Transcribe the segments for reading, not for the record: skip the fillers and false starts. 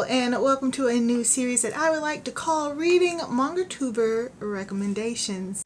Hello and welcome to a new series that I would like to call Reading Mangatuber Recommendations.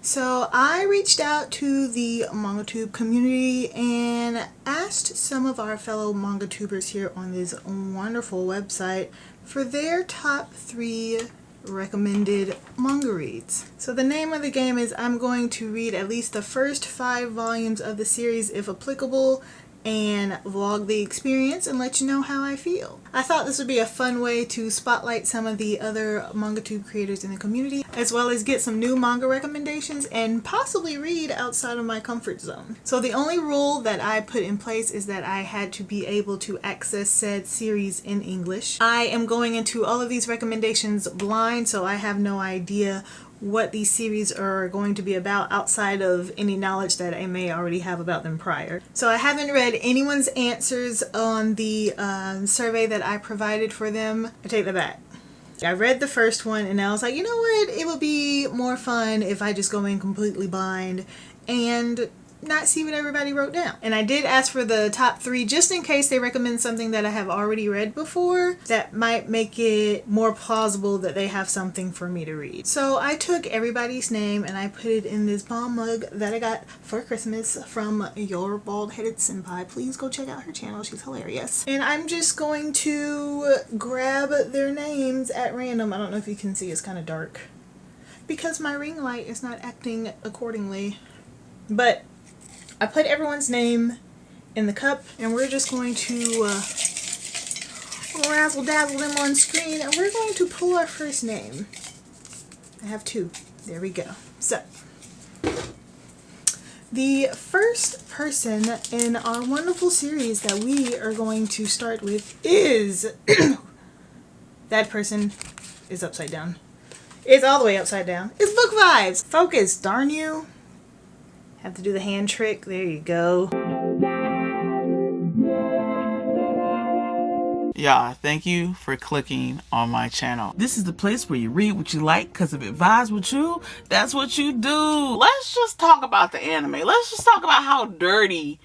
So I reached out to the Mangatube community and asked some of our fellow Mangatubers here on this wonderful website for their top 3 recommended manga reads. So the name of the game is I'm going to read at least the first 5 volumes of the series if applicable and vlog the experience and let you know how I feel. I thought this would be a fun way to spotlight some of the other Mangatube creators in the community, as well as get some new manga recommendations and possibly read outside of my comfort zone. So the only rule that I put in place is that I had to be able to access said series in English. I am going into all of these recommendations blind, so I have no idea what these series are going to be about outside of any knowledge that I may already have about them prior. So I haven't read anyone's answers on the survey that I provided for them. I take that back. I read the first one and I was like, you know what, it would be more fun if I just go in completely blind and not see what everybody wrote down. And I did ask for the top 3 just in case they recommend something that I have already read before that might make it more plausible that they have something for me to read. So I took everybody's name and I put it in this bomb mug that I got for Christmas from your bald-headed senpai. Please go check out her channel, she's hilarious. And I'm just going to grab their names at random. I don't know if you can see, it's kind of dark because my ring light is not acting accordingly, but I put everyone's name in the cup and we're just going to razzle dazzle them on screen and we're going to pull our first name. I have 2. There we go. So the first person in our wonderful series that we are going to start with is that person is upside down. It's all the way upside down. It's Book Vibes. Focus, darn you. Have to do the hand trick. There you go. Yeah, thank you for clicking on my channel. This is the place where you read what you like, because if it vibes with you, that's what you do. Let's just talk about the anime. Let's just talk about how dirty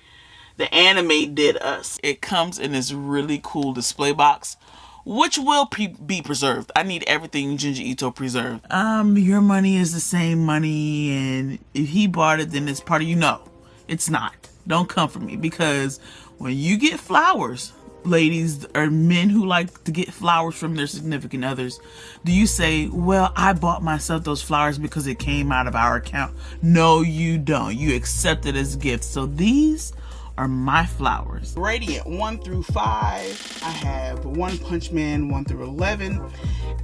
the anime did us. It comes in this really cool display box, which will be preserved. I need everything Junji Ito preserved. Your money is the same money, and if he bought it, then it's part of you. No, it's not. Don't come for me, because when you get flowers, ladies or men who like to get flowers from their significant others, do you say, well, I bought myself those flowers because it came out of our account? No, you don't. You accept it as gifts. So these are my flowers. Radiant 1 through 5. I have One Punch Man 1 through 11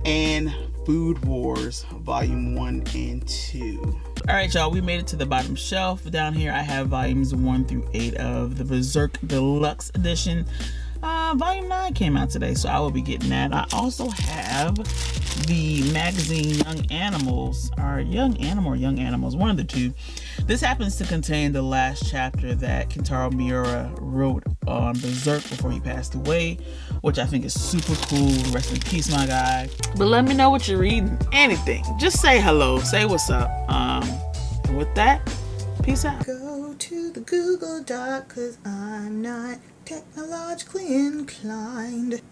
and Food Wars Volume 1 and 2. Alright y'all, we made it to the bottom shelf. Down here I have volumes 1 through 8 of the Berserk Deluxe Edition. Volume 9 came out today, so I will be getting that. I also have the magazine Young Animals, or Young Animal or Young Animals, one of the two. This happens to contain the last chapter that Kentaro Miura wrote on Berserk before he passed away, which I think is super cool. Rest in peace, my guy. But let me know what you're reading. Anything. Just say hello. Say what's up. And with that, peace out. Go to the Google Doc, cause I'm not technologically inclined.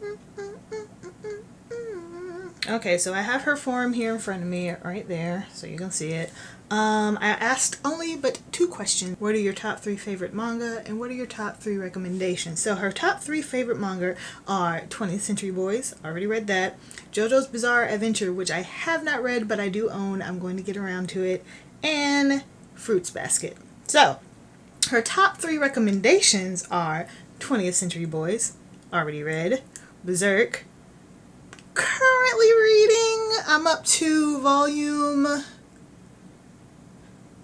Okay, so I have her form here in front of me right there, so you can see it. I asked only but 2 questions. What are your top 3 favorite manga, and what are your top 3 recommendations? So her top 3 favorite manga are 20th Century Boys, already read that, JoJo's Bizarre Adventure, which I have not read but I do own, I'm going to get around to it, and Fruits Basket. So her top 3 recommendations are 20th Century Boys, already read, Berserk, currently reading, I'm up to volume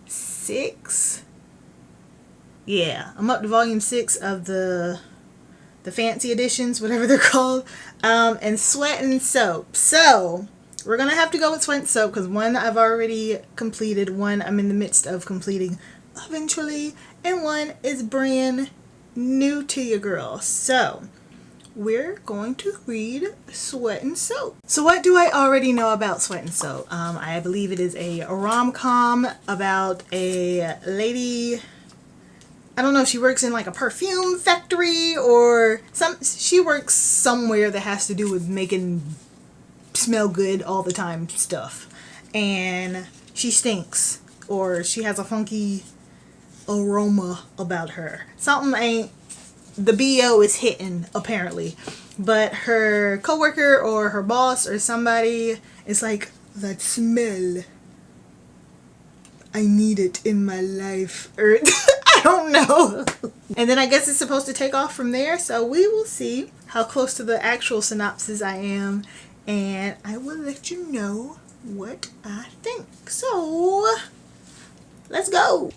6. Yeah, I'm up to volume 6 of the fancy editions, whatever they're called, and Sweat and Soap. So we're gonna have to go with Sweat and Soap because one I've already completed, one I'm in the midst of completing eventually, and one is brand new to your girl. So we're going to read Sweat and Soap. So what do I already know about Sweat and Soap? I believe it is a rom-com about a lady. I don't know if she works in like a perfume factory or she works somewhere that has to do with making smell good all the time stuff. And she stinks, or she has a funky aroma about her. Something ain't, the BO is hitting apparently. But her coworker or her boss or somebody is like, that smell, I need it in my life. Or I don't know. And then I guess it's supposed to take off from there. So we will see how close to the actual synopsis I am. And I will let you know what I think. So let's go.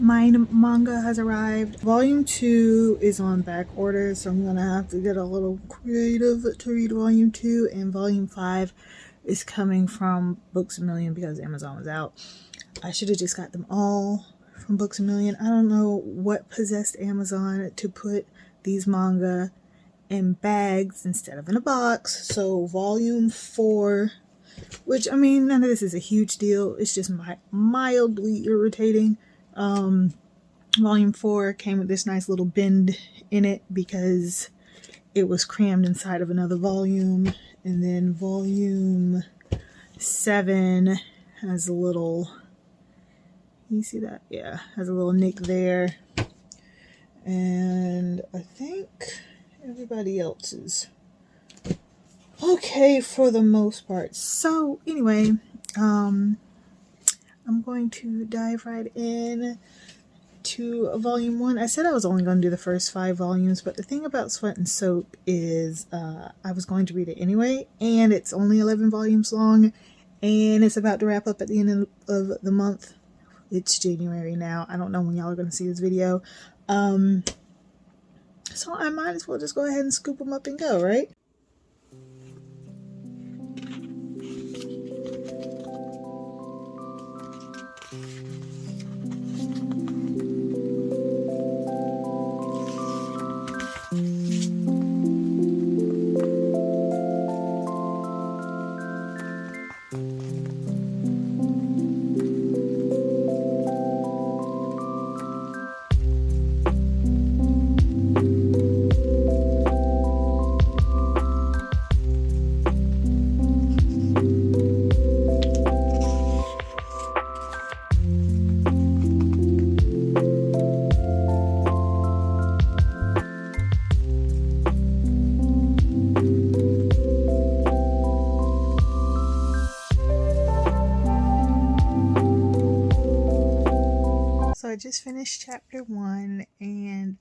My manga has arrived. Volume 2 is on back order, so I'm gonna have to get a little creative to read Volume 2, and Volume 5 is coming from Books A Million because Amazon was out. I should have just got them all from Books A Million. I don't know what possessed Amazon to put these manga in bags instead of in a box. So Volume 4, which, I mean, none of this is a huge deal. It's just mildly irritating. Volume 4 came with this nice little bend in it because it was crammed inside of another volume. And then Volume 7 has a little, you see that? Yeah, has a little nick there. And I think everybody else is okay for the most part. So anyway, I'm going to dive right in to Volume 1. I said I was only going to do the first 5 volumes, but the thing about Sweat and Soap is I was going to read it anyway, and it's only 11 volumes long, and it's about to wrap up at the end of the month. It's January now. I don't know when y'all are going to see this video. So I might as well just go ahead and scoop them up and go, right? So I just finished chapter 1, and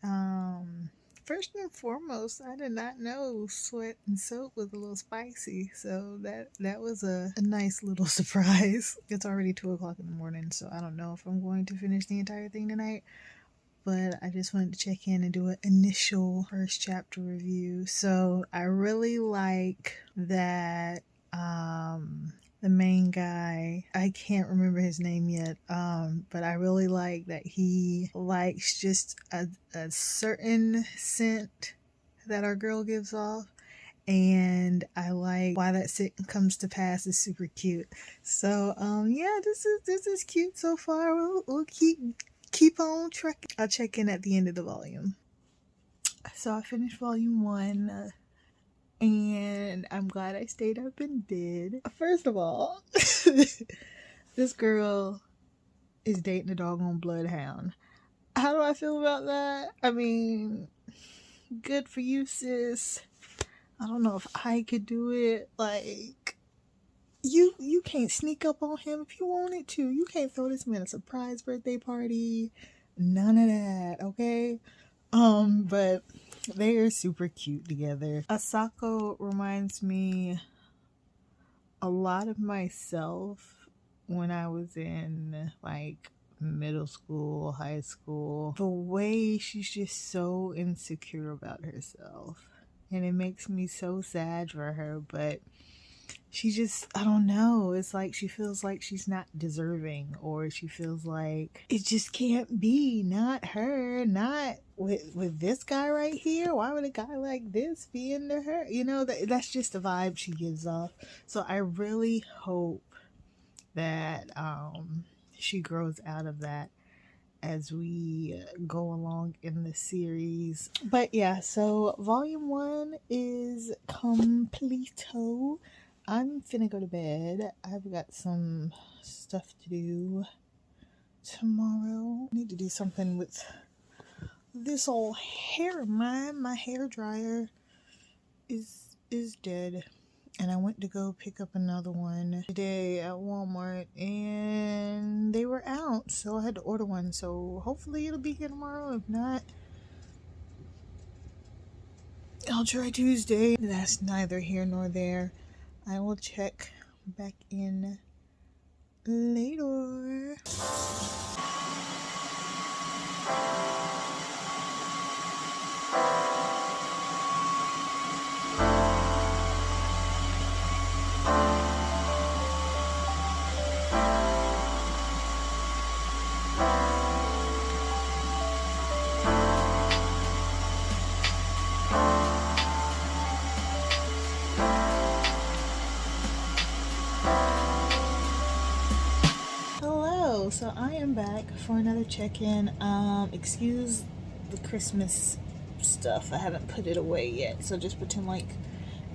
first and foremost, I did not know Sweat and Soap was a little spicy, so that was a nice little surprise. It's already 2 o'clock in the morning, so I don't know if I'm going to finish the entire thing tonight, but I just wanted to check in and do an initial first chapter review. So I really like that the main guy, I can't remember his name yet, but I really like that he likes just a certain scent that our girl gives off, and I like why that scent comes to pass is super cute. So yeah, this is cute so far. We'll keep on trekking. I'll check in at the end of the volume. So I finished Volume 1. And I'm glad I stayed up and did. First of all, this girl is dating a doggone bloodhound. How do I feel about that? I mean, good for you, sis. I don't know if I could do it. Like, you can't sneak up on him if you wanted to. You can't throw this man a surprise birthday party. None of that, okay? But they are super cute together. Asako reminds me a lot of myself when I was in like middle school, high school. The way she's just so insecure about herself. and it makes me so sad for her, but she just, I don't know, it's like she feels like she's not deserving, or she feels like it just can't be, not her, not with this guy right here. Why would a guy like this be into her? You know, that's just the vibe she gives off. So I really hope that she grows out of that as we go along in the series. But yeah, so volume 1 is completo. I'm finna go to bed. I've got some stuff to do tomorrow. I need to do something with this old hair of mine. My hair dryer is dead, and I went to go pick up another one today at Walmart, and they were out, so I had to order one. So hopefully it'll be here tomorrow. If not, I'll try Tuesday. That's neither here nor there. I will check back in later. So I am back for another check-in. Excuse the Christmas stuff. I haven't put it away yet, so just pretend like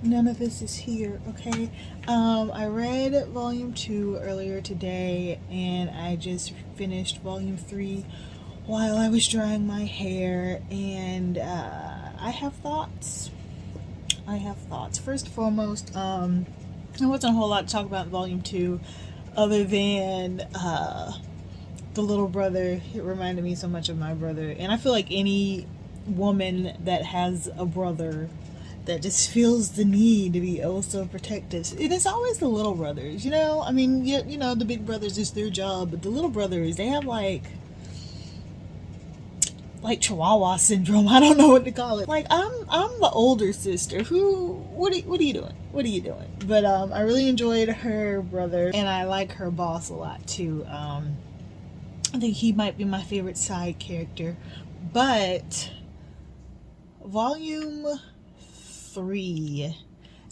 none of this is here, okay? I read volume 2 earlier today, and I just finished volume 3 while I was drying my hair, and I have thoughts. First and foremost, there wasn't a whole lot to talk about in volume 2 other than the little brother. It reminded me so much of my brother, and I feel like any woman that has a brother that just feels the need to be oh so protective. It is always the little brothers, you know. I mean, you know, the big brothers is their job, but the little brothers, they have like Chihuahua syndrome. I don't know what to call it. Like I'm the older sister. What are you doing? What are you doing? But I really enjoyed her brother, and I like her boss a lot too. I think he might be my favorite side character. But volume 3,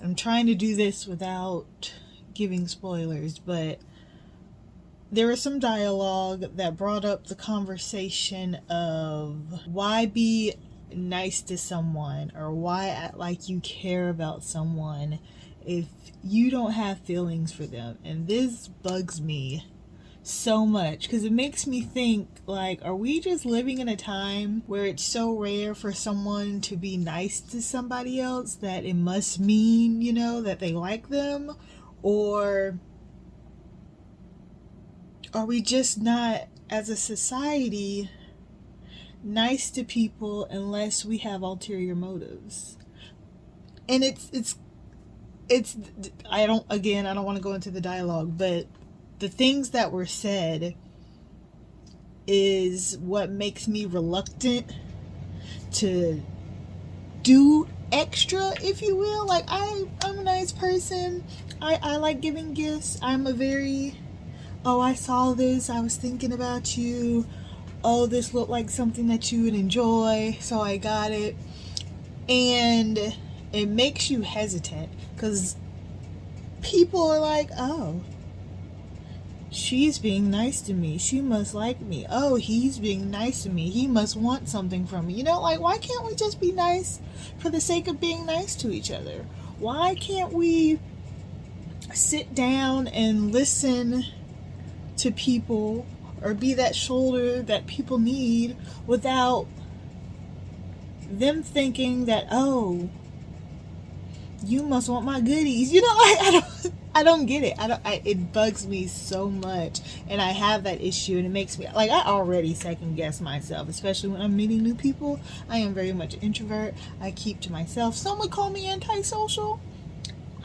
I'm trying to do this without giving spoilers, but there was some dialogue that brought up the conversation of why be nice to someone, or why act like you care about someone if you don't have feelings for them. And this bugs me so much, because it makes me think, like, are we just living in a time where it's so rare for someone to be nice to somebody else that it must mean, you know, that they like them? Or are we just not, as a society, nice to people unless we have ulterior motives? And it's I don't want to go into the dialogue, but the things that were said is what makes me reluctant to do extra, if you will. Like, I'm a nice person. I like giving gifts. I'm a very, oh, I saw this, I was thinking about you, oh, this looked like something that you would enjoy, so I got it. And it makes you hesitant, because people are like, oh, she's being nice to me, she must like me. Oh, he's being nice to me, he must want something from me. You know, like, why can't we just be nice for the sake of being nice to each other? Why can't we sit down and listen to people, or be that shoulder that people need, without them thinking that, oh, you must want my goodies? You know, I don't get it. It bugs me so much, and I have that issue, and it makes me, like, I already second guess myself, especially when I'm meeting new people. I am very much an introvert. I keep to myself. Some would call me antisocial.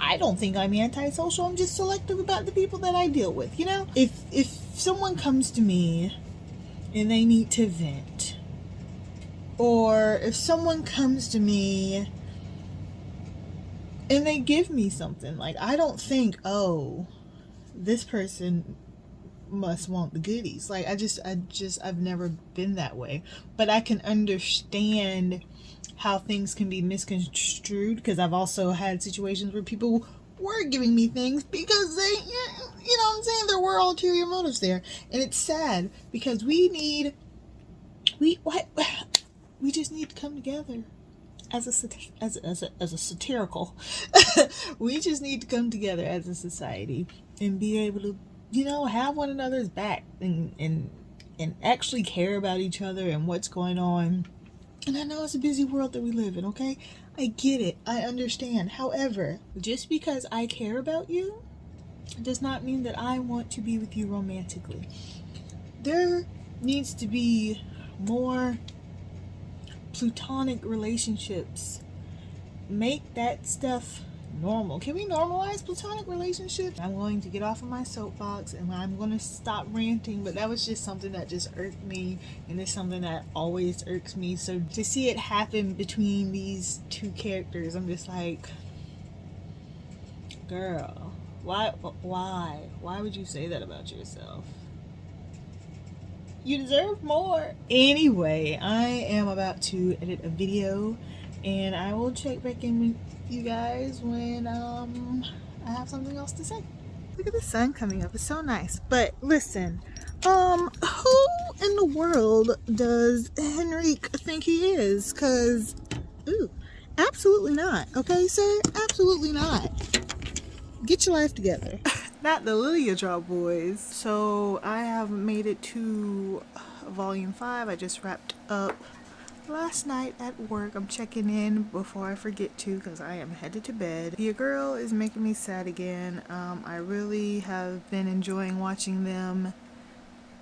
I don't think I'm antisocial. I'm just selective about the people that I deal with, you know? If someone comes to me and they need to vent, or if someone comes to me and they give me something. Like, I don't think, oh, this person must want the goodies. Like, I've never been that way. But I can understand how things can be misconstrued, because I've also had situations where people were giving me things because they, you know what I'm saying, there were ulterior motives there. And it's sad, because we just need to come together as a satirical we just need to come together as a society and be able to, you know, have one another's back and actually care about each other and what's going on. And I know it's a busy world that we live in, okay? I get it. I understand. However, just because I care about you does not mean that I want to be with you romantically. There needs to be more platonic relationships. Make that stuff normal. Can we normalize platonic relationships? I'm going to get off of my soapbox and I'm going to stop ranting, but that was just something that just irked me, and it's something that always irks me. So to see it happen between these two characters, I'm just like, girl, why would you say that about yourself? You deserve more. Anyway, I am about to edit a video, and I will check back in with you guys when I have something else to say. Look at the sun coming up. It's so nice. But listen, who in the world does Henrique think he is? Cause, ooh, absolutely not. Okay, sir? Absolutely not. Get your life together. Not the Lilia Drop Boys. So I have made it to volume 5. I just wrapped up last night at work. I'm checking in before I forget to, because I am headed to bed. Your girl is making me sad again. I really have been enjoying watching them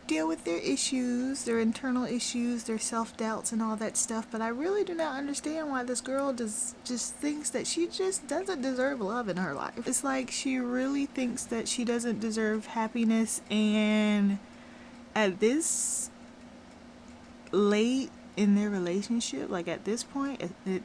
deal with their issues, their internal issues, their self-doubts and all that stuff, but I really do not understand why this girl just thinks that she just doesn't deserve love in her life. It's like she really thinks that she doesn't deserve happiness, and at this late in their relationship, like at this point,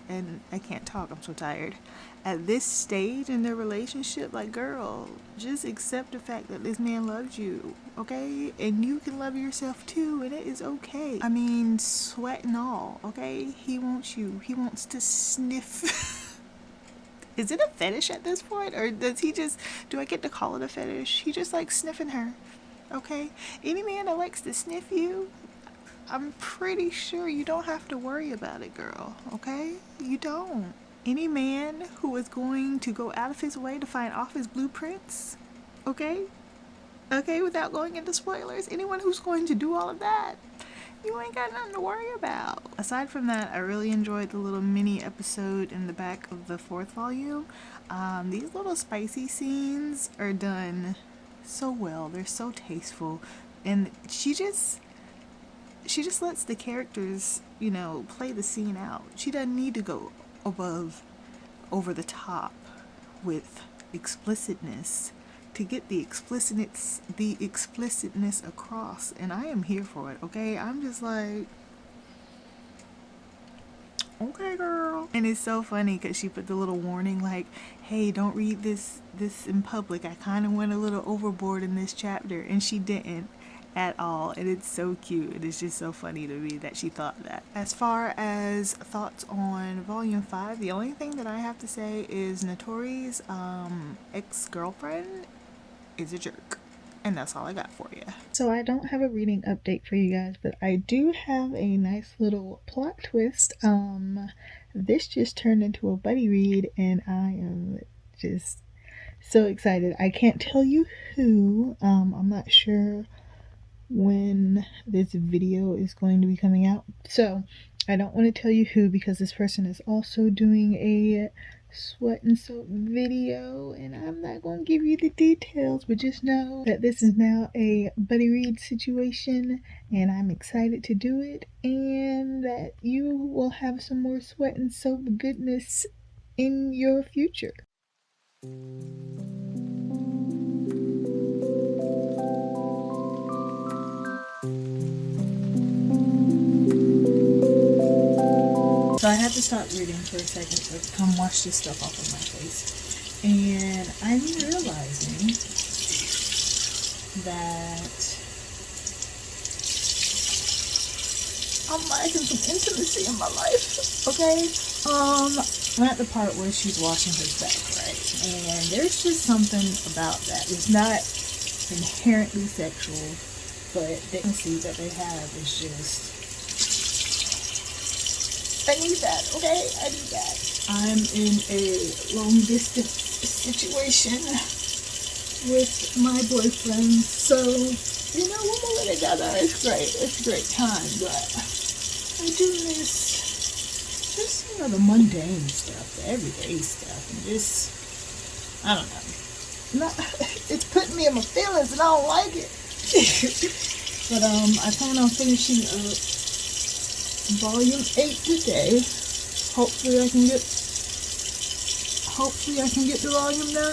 and I can't talk, I'm so tired. At this stage in their relationship, like, girl, just accept the fact that this man loves you, okay? And you can love yourself too, and it is okay. I mean, sweat and all, okay? He wants you. He wants to sniff. Is it a fetish at this point? Or does he just, do I get to call it a fetish? He just likes sniffing her, okay? Any man that likes to sniff you, I'm pretty sure you don't have to worry about it, girl, okay? You don't. Any man who is going to go out of his way to find off his blueprints, okay, without going into spoilers, anyone who's going to do all of that, you ain't got nothing to worry about. Aside from that, I really enjoyed the little mini episode in the back of the 4th volume. These little spicy scenes are done so well. They're so tasteful, and she just lets the characters, you know, play the scene out. She doesn't need to go over the top with explicitness to get the explicitness across, and I am here for it, okay? I'm just like, okay, girl. And it's so funny because she put the little warning like, hey, don't read this in public. I kind of went a little overboard in this chapter, and she didn't at all, and it's so cute. It is just so funny to me that she thought that. As far as thoughts on volume 5, the only thing that I have to say is Notori's ex-girlfriend is a jerk, and that's all I got for you. So I don't have a reading update for you guys, but I do have a nice little plot twist. This just turned into a buddy read, and I am just so excited. I can't tell you who. I'm not sure when this video is going to be coming out, so I don't want to tell you who, because this person is also doing a sweat and soap video, and I'm not going to give you the details, but just know that this is now a buddy read situation, and I'm excited to do it, and that you will have some more sweat and soap goodness in your future. So I had to to stop reading for a second to come wash this stuff off of my face. And I'm realizing that I'm lacking some intimacy in my life, okay? I'm at the part where she's washing her back, right? And there's just something about that. It's not inherently sexual, but the intimacy that they have is just, I need that, okay? I need that. I'm in a long distance situation with my boyfriend, so, you know, when we're together, it's great. It's a great time, but I do miss just, you know, the mundane stuff, the everyday stuff, and just, I don't know. It's putting me in my feelings and I don't like it. But I plan on finishing up volume 8 today. Hopefully I can get to volume 9.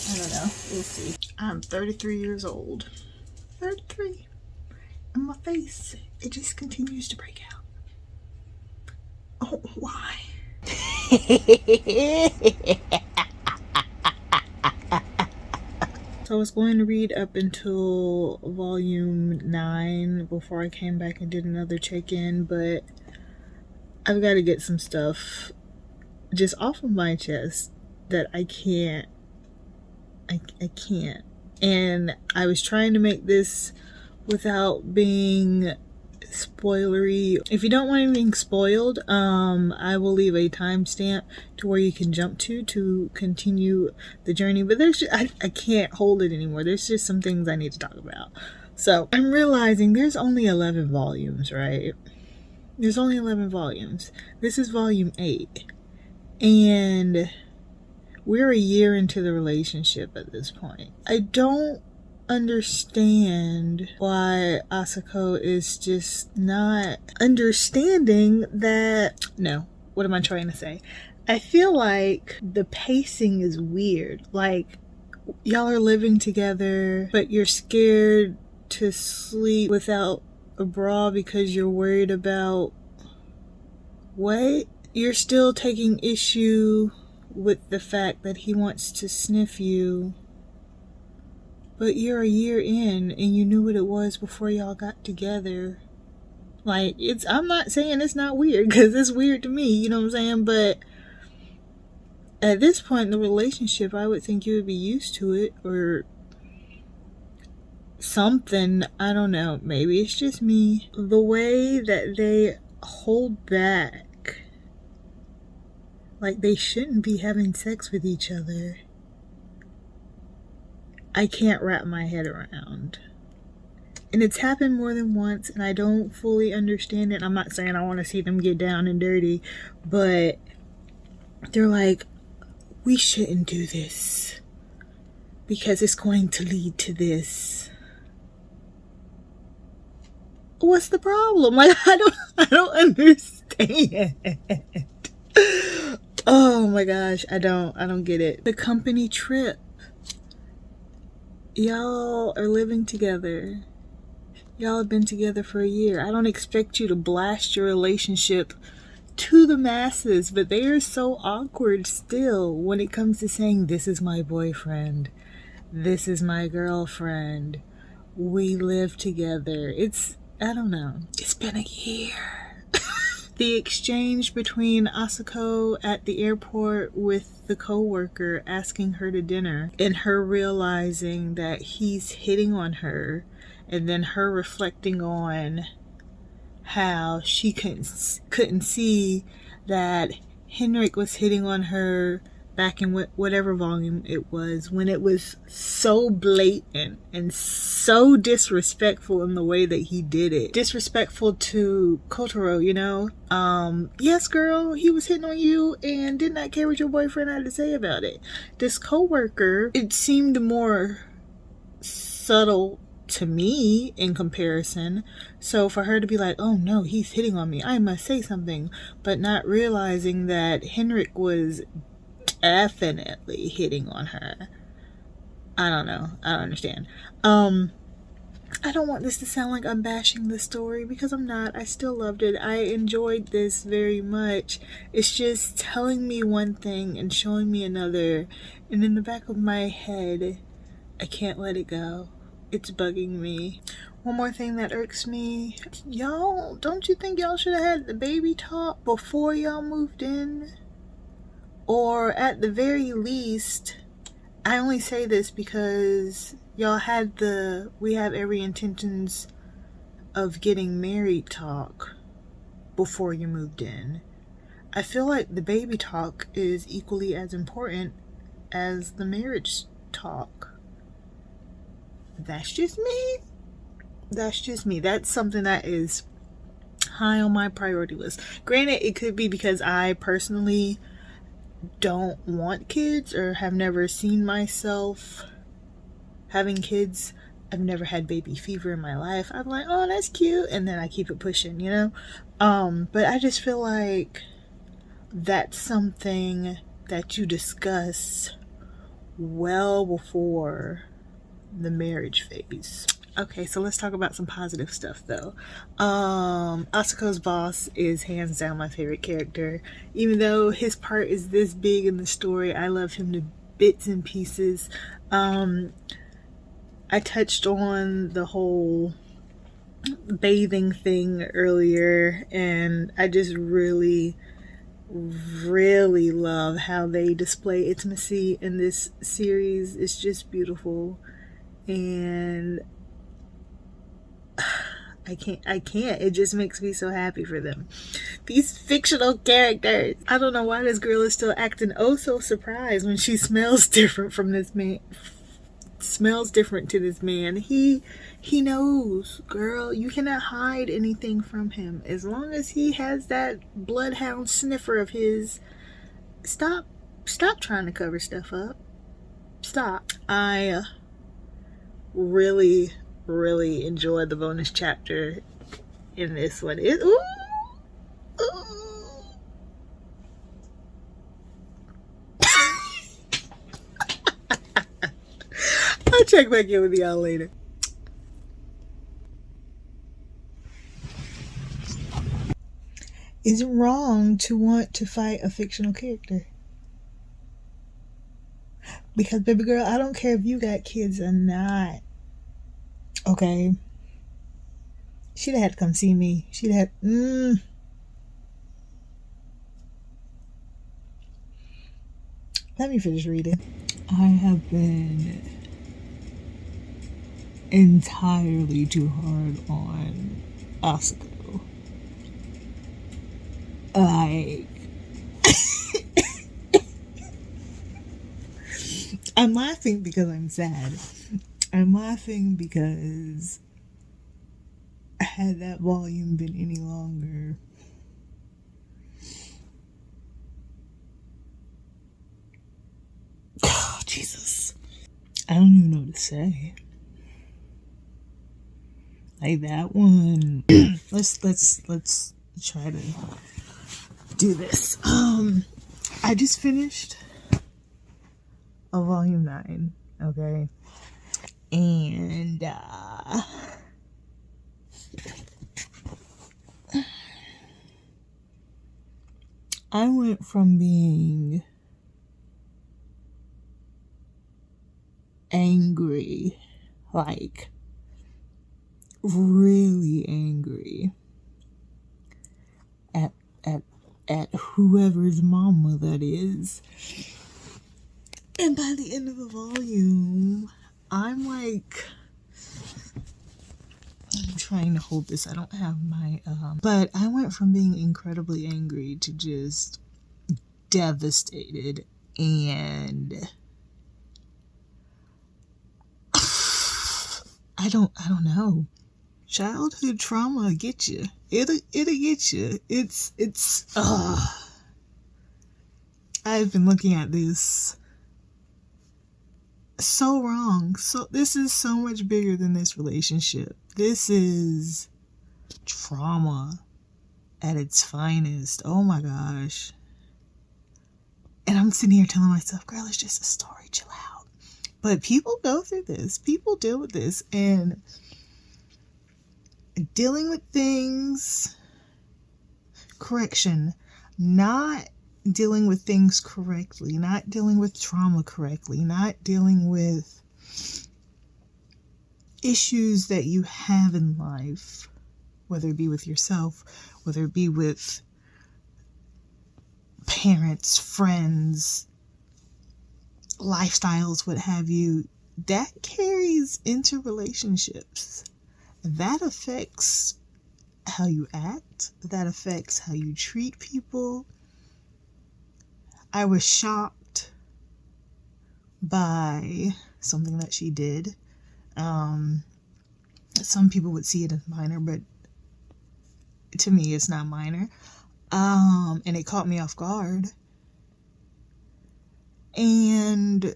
I don't know. We'll see. I'm 33 years old. 33. And my face, it just continues to break out. Oh, why? So I was going to read up until volume 9 before I came back and did another check-in, but I've got to get some stuff just off of my chest that I can't. And I was trying to make this without being spoilery. If you don't want anything spoiled, I will leave a timestamp to where you can jump to continue the journey, but there's just, I can't hold it anymore. There's just some things I need to talk about. So I'm realizing there's only 11 volumes, right? There's only 11 volumes. This is volume 8, and we're a year into the relationship at this point. I don't understand why Asako is just not understanding that. No, what am I trying to say? I feel like the pacing is weird. Like, y'all are living together, but you're scared to sleep without a bra because you're worried about what? You're still taking issue with the fact that he wants to sniff you, but you're a year in and you knew what it was before y'all got together. Like, I'm not saying it's not weird, because it's weird to me, you know what I'm saying? But at this point in the relationship, I would think you would be used to it or something. I don't know. Maybe it's just me. The way that they hold back, like they shouldn't be having sex with each other, I can't wrap my head around. And it's happened more than once, and I don't fully understand it. I'm not saying I want to see them get down and dirty, but they're like, we shouldn't do this because it's going to lead to this. What's the problem? Like, I don't understand. Oh my gosh, I don't get it. The company trip. Y'all are living together. Y'all have been together for a year. I don't expect you to blast your relationship to the masses, but they are so awkward still when it comes to saying, this is my boyfriend, this is my girlfriend, we live together. I don't know. It's been a year. The exchange between Asako at the airport with the co-worker asking her to dinner and her realizing that he's hitting on her, and then her reflecting on how she couldn't see that Henrik was hitting on her back in whatever volume it was, when it was so blatant and so disrespectful in the way that he did it. Disrespectful to Kotaro, you know? Yes, girl, he was hitting on you and did not care what your boyfriend had to say about it. This coworker, it seemed more subtle to me in comparison. So for her to be like, oh no, he's hitting on me, I must say something, but not realizing that Henrik was definitely hitting on her. I don't know. I don't understand. I don't want this to sound like I'm bashing the story, because I'm not. I still loved it. I enjoyed this very much. It's just telling me one thing and showing me another, and in the back of my head, I can't let it go. It's bugging me. One more thing that irks me. Y'all, don't you think y'all should have had the baby talk before y'all moved in? Or at the very least, I only say this because y'all had the "we have every intentions of getting married" talk before you moved in. I feel like the baby talk is equally as important as the marriage talk. That's just me. That's just me. That's something that is high on my priority list. Granted, it could be because I personally don't want kids or have never seen myself having kids. I've never had baby fever in my life. I'm like, oh, that's cute, and then I keep it pushing, you know? But I just feel like that's something that you discuss well before the marriage phase. Okay, so let's talk about some positive stuff though. Asuko's boss is hands down my favorite character. Even though his part is this big in the story, I love him to bits and pieces. I touched on the whole bathing thing earlier, and I just really love how they display intimacy in this series. It's just beautiful, and I can't. It just makes me so happy for them. These fictional characters. I don't know why this girl is still acting oh so surprised when she smells different from this man. Smells different to this man. He knows, girl. You cannot hide anything from him. As long as he has that bloodhound sniffer of his, stop trying to cover stuff up. Stop. I really enjoyed the bonus chapter in this one. Ooh. I'll check back in with y'all later. Is it wrong to want to fight a fictional character? Because, baby girl, I don't care if you got kids or not. Okay? She'd have had to come see me. She'd have... Let me finish reading. I have been entirely too hard on Asuko. Like... I'm laughing because I'm sad. I'm laughing because had that volume been any longer, oh, Jesus, I don't even know what to say. Like that one. let's try to do this. I just finished a volume 9, okay? And I went from being angry, like really angry at whoever's mama that is. And by the end of the volume, I'm like, I'm trying to hold this. I don't have my, but I went from being incredibly angry to just devastated, and I don't know. Childhood trauma get you. It'll get you. I've been looking at this so wrong. So this is so much bigger than this relationship. This is trauma at its finest. Oh my gosh. And I'm sitting here telling myself, girl, it's just a story, chill out. But people go through this. People deal with this. And dealing with things, correction, not dealing with things correctly, not dealing with trauma correctly, not dealing with issues that you have in life, whether it be with yourself, whether it be with parents, friends, lifestyles, what have you, that carries into relationships. That affects how you act. That affects how you treat people. I was shocked by something that she did. Some people would see it as minor, but to me it's not minor. And it caught me off guard. And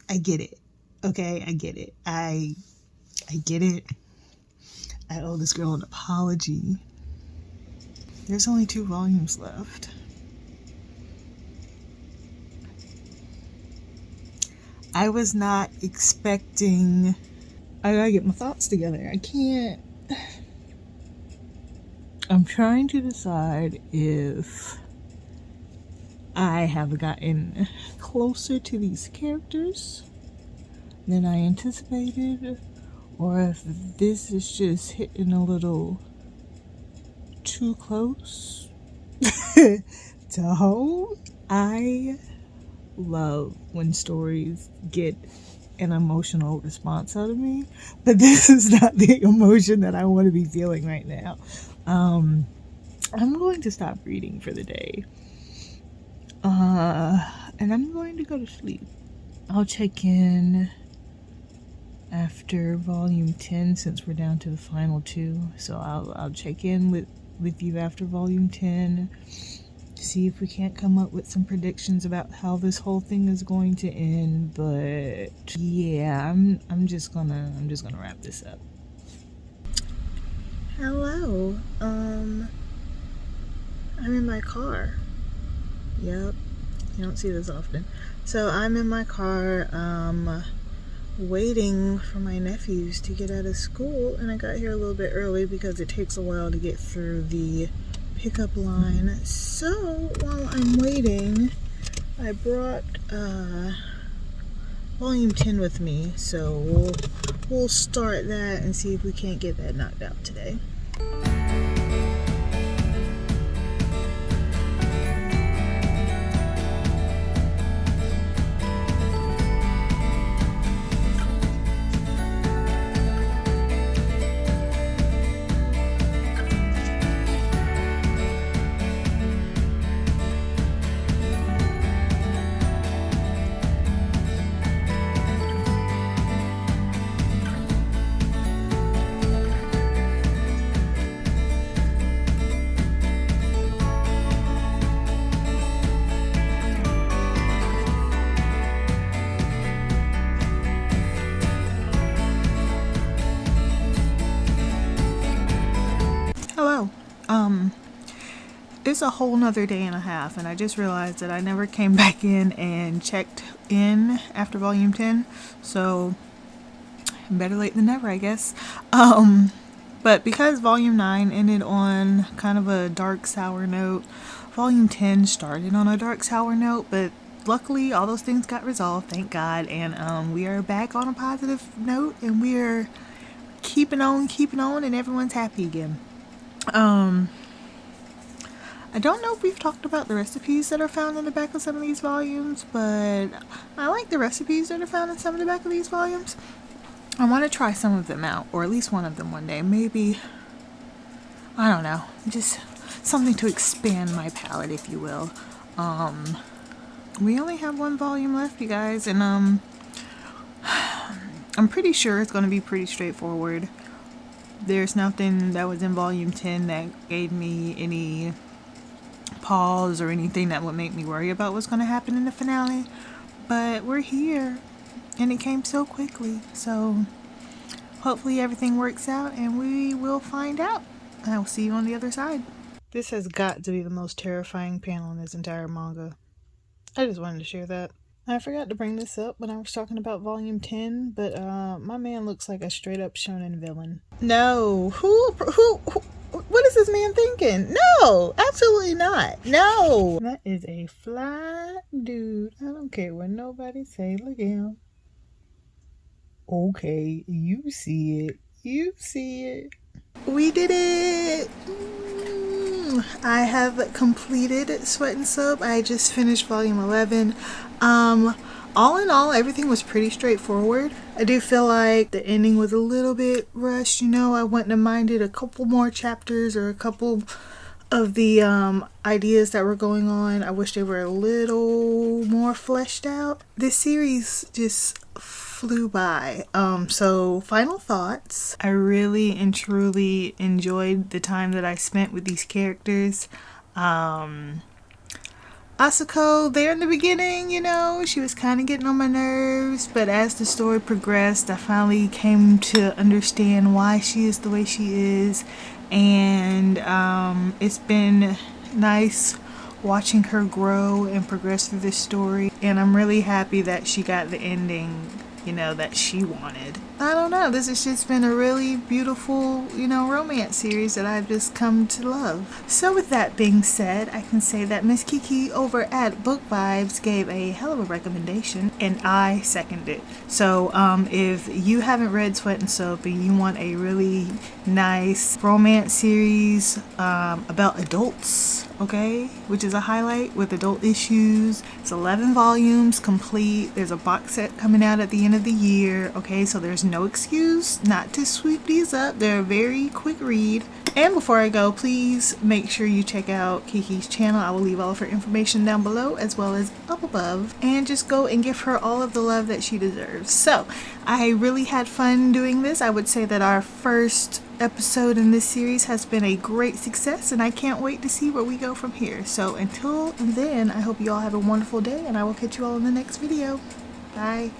I get it. Okay, I get it. I get it. I owe this girl an apology. There's only 2 volumes left. I was not expecting... I gotta get my thoughts together. I can't... I'm trying to decide if I have gotten closer to these characters than I anticipated, or if this is just hitting a little too close to home. I love when stories get an emotional response out of me, but this is not the emotion that I want to be feeling right now. I'm going to stop reading for the day, and I'm going to go to sleep. I'll check in after volume 10 since we're down to the final 2, so I'll check in with you after volume 10, see if we can't come up with some predictions about how this whole thing is going to end. But yeah, I'm just gonna wrap this up. Hello. I'm in my car. Yep. You don't see this often. So I'm in my car, waiting for my nephews to get out of school, and I got here a little bit early because it takes a while to get through the pickup line. So while I'm waiting, I brought volume 10 with me, so we'll start that and see if we can't get that knocked out today. Hello. It's a whole nother day and a half, and I just realized that I never came back in and checked in after volume 10, so better late than never, I guess. But because volume 9 ended on kind of a dark, sour note, volume 10 started on a dark, sour note, but luckily all those things got resolved, thank God, and we are back on a positive note, and we are keeping on, and everyone's happy again. I don't know if we've talked about the recipes that are found in the back of some of these volumes, but I like the recipes that are found in some of the back of these volumes. I want to try some of them out, or at least one of them one day. Maybe, I don't know, just something to expand my palette, if you will. We only have 1 volume left, you guys, and I'm pretty sure it's going to be pretty straightforward. There's nothing that was in volume 10 that gave me any pause or anything that would make me worry about what's going to happen in the finale. But we're here, and it came so quickly. So hopefully everything works out, and we will find out. I will see you on the other side. This has got to be the most terrifying panel in this entire manga. I just wanted to share that. I forgot to bring this up when I was talking about volume 10, but my man looks like a straight up shonen villain. No, who what is this man thinking? No, absolutely not. No, that is a fly dude. I don't care what nobody say. Look at him. Okay, you see it. You see it. We did it. I have completed Sweat and Soap. I just finished volume 11. All in all, everything was pretty straightforward. I do feel like the ending was a little bit rushed. You know, I wouldn't have minded a couple more chapters or a couple of the ideas that were going on. I wish they were a little more fleshed out. This series just flew by. So final thoughts. I really and truly enjoyed the time that I spent with these characters. Asuko, there in the beginning, you know, she was kind of getting on my nerves, but as the story progressed, I finally came to understand why she is the way she is, and it's been nice watching her grow and progress through this story, and I'm really happy that she got the ending, you know, that she wanted. I don't know, this has just been a really beautiful, you know, romance series that I've just come to love. So with that being said, I can say that Miss Kiki over at Book Vibes gave a hell of a recommendation, and I second it. So if you haven't read Sweat and Soap and you want a really nice romance series about adults, okay, which is a highlight with adult issues. It's 11 volumes complete. There's a box set coming out at the end of the year, okay, so there's no excuse not to sweep these up. They're a very quick read. And before I go, please make sure you check out Kiki's channel. I will leave all of her information down below as well as up above, and just go and give her all of the love that she deserves. So I really had fun doing this. I would say that our first episode in this series has been a great success, and I can't wait to see where we go from here. So until then, I hope you all have a wonderful day, and I will catch you all in the next video. Bye.